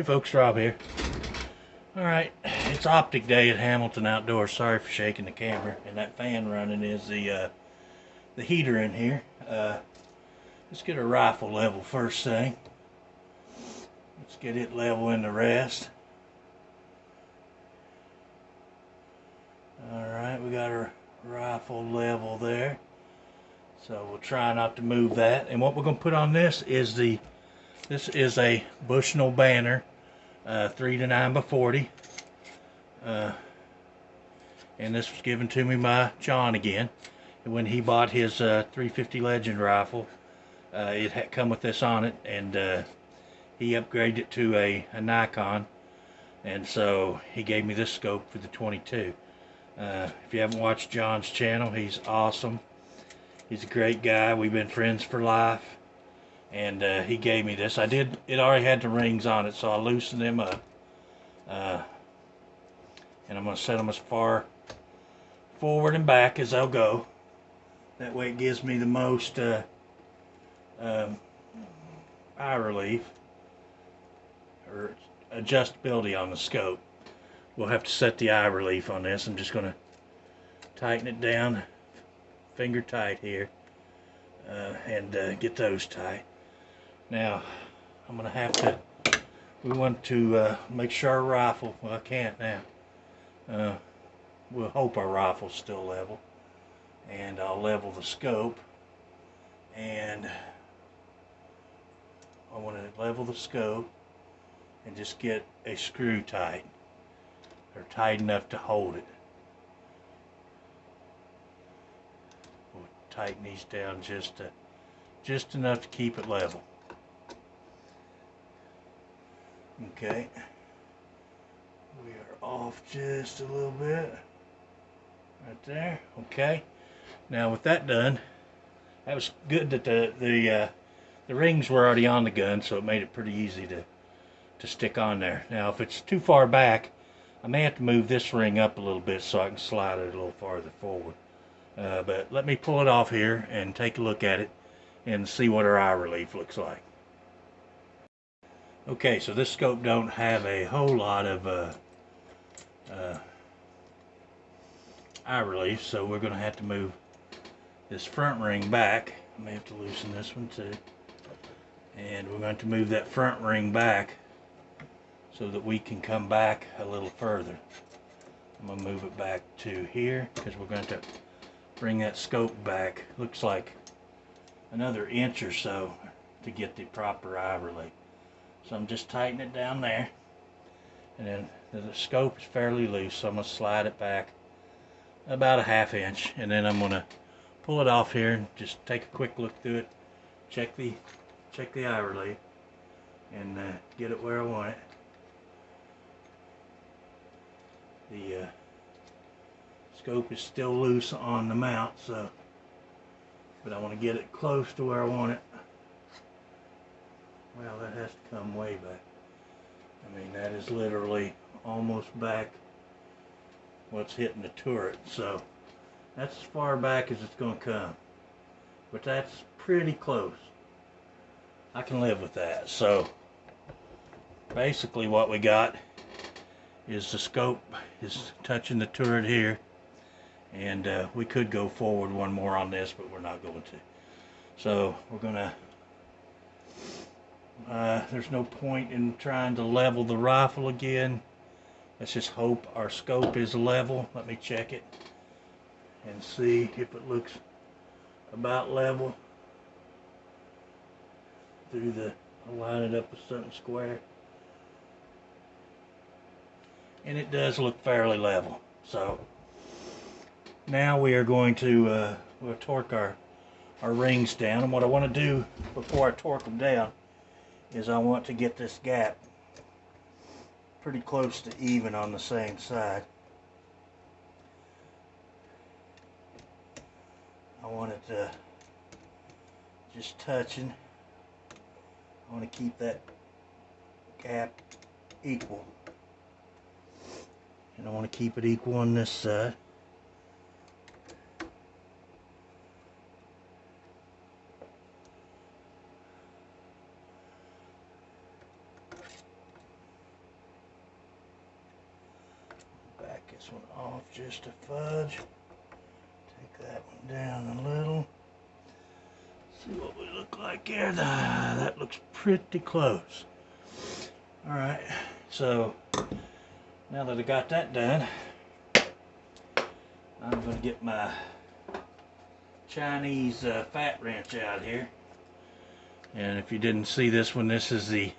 Hey folks, Rob here. Alright, it's optic day at Hamilton Outdoors. Sorry for shaking the camera. And that fan running is the heater in here. Let's get our rifle level first thing. Let's get it level in the rest. Alright, we got our rifle level there. So we'll try not to move that. And what we're going to put on this is a Bushnell Banner 3 to 9 by 40. And this was given to me by John again. And when he bought his 350 Legend rifle, it had come with this on it, and he upgraded it to a Nikon, and so he gave me this scope for the 22. If you haven't watched John's channel, he's awesome. He's a great guy. We've been friends for life, and he gave me this. It already had the rings on it, so I loosened them up, and I'm going to set them as far forward and back as they'll go. That way it gives me the most eye relief or adjustability on the scope. We'll have to set the eye relief on this. I'm just going to tighten it down finger tight here, and get those tight. Now I'm going to have to, we want to make sure our rifle, well, I can't now, we'll hope our rifle's still level, and I'll level the scope, and I want to level the scope and just get a screw tight, or tight enough to hold it. We'll tighten these down just enough to keep it level. Okay, we are off just a little bit right there. Okay, now with that done, that was good that the rings were already on the gun, so it made it pretty easy to stick on there. Now if it's too far back, I may have to move this ring up a little bit so I can slide it a little farther forward. But let me pull it off here and take a look at it and see what our eye relief looks like. Okay, so this scope don't have a whole lot of eye relief, so we're going to have to move this front ring back. I may have to loosen this one too. And we're going to move that front ring back so that we can come back a little further. I'm going to move it back to here because we're going to bring that scope back, looks like another inch or so, to get the proper eye relief. So I'm just tightening it down there, and then the scope is fairly loose, so I'm going to slide it back about a ½ inch, and then I'm going to pull it off here and just take a quick look through it, check the eye relief, and get it where I want it. The scope is still loose on the mount, so, but I want to get it close to where I want it. Well, that has to come way back. I mean, that is literally almost back what's hitting the turret, so that's as far back as it's going to come, but that's pretty close. I can live with that. So basically what we got is the scope is touching the turret here, and we could go forward one more on this, but we're not going to. So we're gonna there's no point in trying to level the rifle again. Let's just hope our scope is level. Let me check it and see if it looks about level through the, I'll line it up with something square, and it does look fairly level. So now we are going to we'll torque our rings down, and what I want to do before I torque them down is I want to get this gap pretty close to even on the same side. I want it just touching. I want to keep that gap equal, and I want to keep it equal on this side. one off just a fudge. Take that one down a little. See what we look like here. That looks pretty close. Alright, so now that I got that done, I'm going to get my Chinese fat wrench out here. And if you didn't see this one, this is the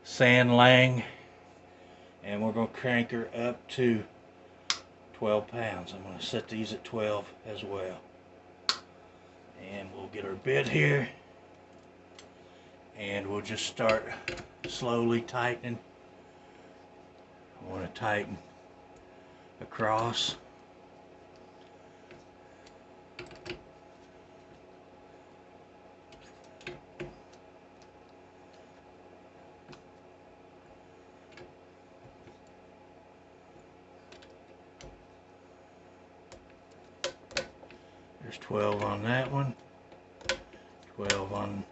San Lang, and we're going to crank her up to 12 pounds. I'm going to set these at 12 as well. And we'll get our bit here, and we'll just start slowly tightening. I want to tighten across. There's 12 on that one, 12 on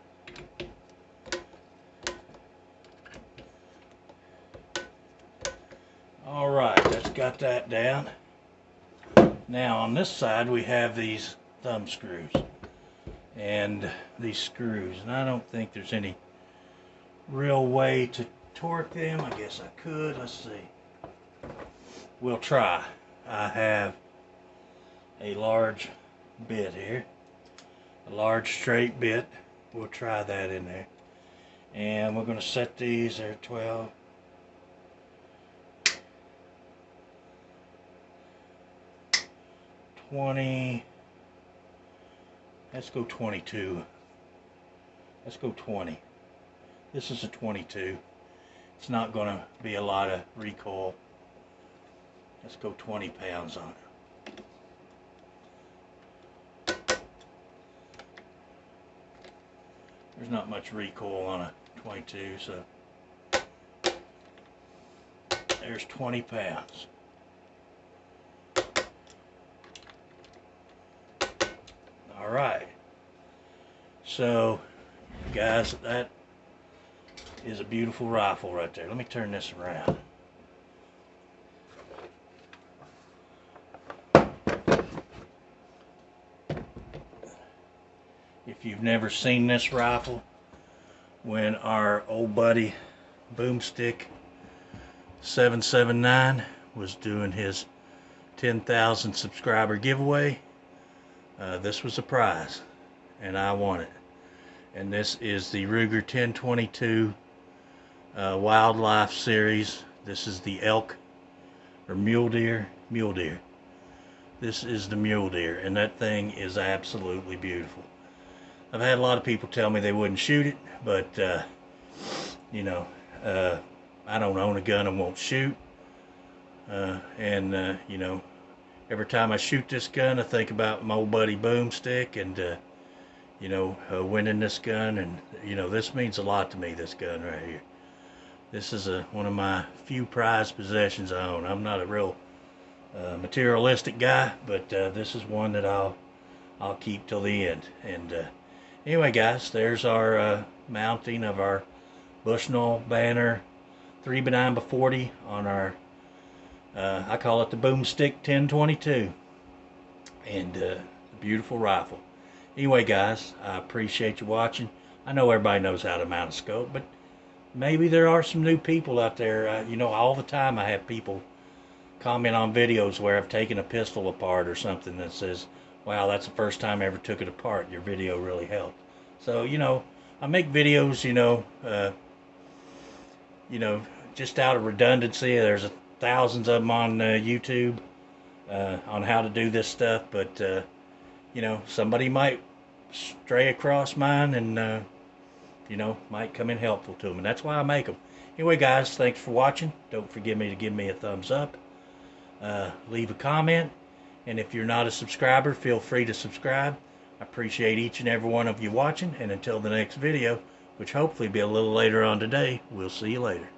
alright, that's got that down. Now on this side we have these thumb screws and these screws, and I don't think there's any real way to torque them. I guess I could. Let's see. We'll try. I have a large bit here, a large straight bit. We'll try that in there, and we're going to set these at 12. Let's go 22. Let's go 20. This is a 22. It's not going to be a lot of recoil. Let's go 20 pounds on it. There's not much recoil on a 22, so there's 20 pounds. Alright, so guys, that is a beautiful rifle right there. Let me turn this around. If you've never seen this rifle, when our old buddy Boomstick 779 was doing his 10,000 subscriber giveaway, this was a prize, and I won it. And this is the Ruger 1022 Wildlife Series. This is the elk or mule deer. This is the mule deer, and that thing is absolutely beautiful. I've had a lot of people tell me they wouldn't shoot it, but you know, I don't own a gun and won't shoot. You know, every time I shoot this gun, I think about my old buddy Boomstick and you know, winning this gun, and you know, this means a lot to me. This gun right here. This is one of my few prized possessions I own. I'm not a real materialistic guy, but this is one that I'll keep till the end. And anyway, guys, there's our mounting of our Bushnell Banner 3x9x40 on our I call it the Boomstick 1022, and a beautiful rifle. Anyway, guys, I appreciate you watching. I know everybody knows how to mount a scope, but maybe there are some new people out there. You know, all the time I have people comment on videos where I've taken a pistol apart or something that says, wow, that's the first time I ever took it apart. Your video really helped. So, you know, I make videos, you know, just out of redundancy. There's thousands of them on YouTube on how to do this stuff, but you know, somebody might stray across mine and you know, might come in helpful to them, and that's why I make them. Anyway, guys, thanks for watching. Don't forget to give me a thumbs up, leave a comment, and if you're not a subscriber, feel free to subscribe. I appreciate each and every one of you watching, and until the next video, which hopefully be a little later on today, we'll see you later.